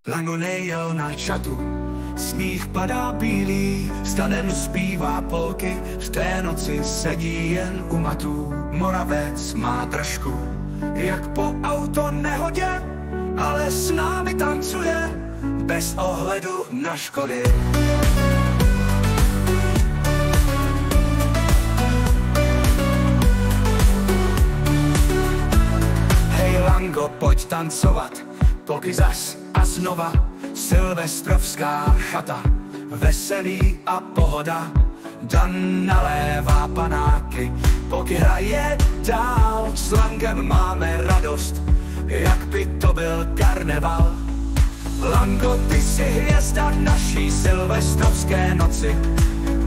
Lango nejel na čatu, sníh padá bílý, stanem zpívá polky, v té noci sedí jen u matů. Moravec má držku, jak po auto nehodě, ale s námi tancuje, bez ohledu na škody. Hej Lango, pojď tancovat, polky zas a znova, silvestrovská chata, veselý a pohoda. Dan nalévá panáky, polky hraje dál, s Langem máme radost, jak by to byl karneval. Lango, ty jsi hvězda naší silvestrovské noci,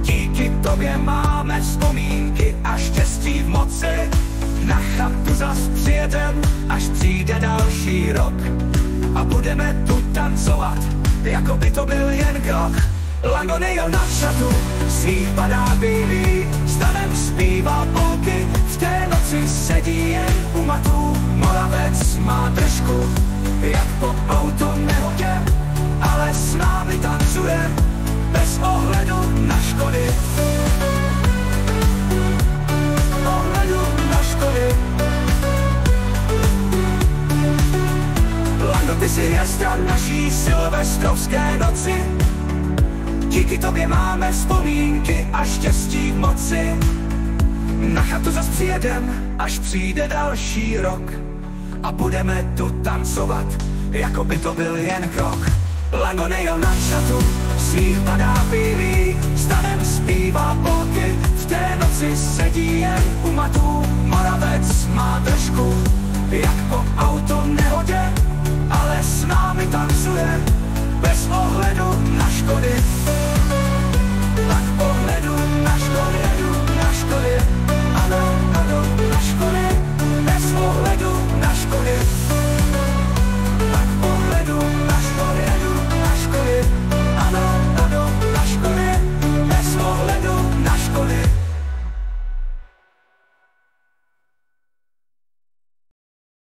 díky tobě máme vzpomínky a štěstí v moci. Na chatu zas přijedem, až přijde další rok, a budeme tu tancovat, jako by to byl jen krok. Lango nejel na šatu, sníh padá bílý, stanem zpívá polky, v té noci sedí jen u matů. Moravec má držku, jak po auto nehodě, ale s námi tancuje, bez ohledu na škody. Ohledu na škody. Lango, ty jsi hvězda naší silvestrovské noci, díky tobě máme vzpomínky a štěstí v moci. Na chatu zas přijedem, až přijde další rok, a budeme tu tancovat, jako by to byl jen krok. Lango nejel na šatu, sníh padá bílý, stanem zpívá polky, v té noci sedí jen u matů. Moravec má držku, jak po auto nehodě, ale s námi tancuje, bez ohledu na škody.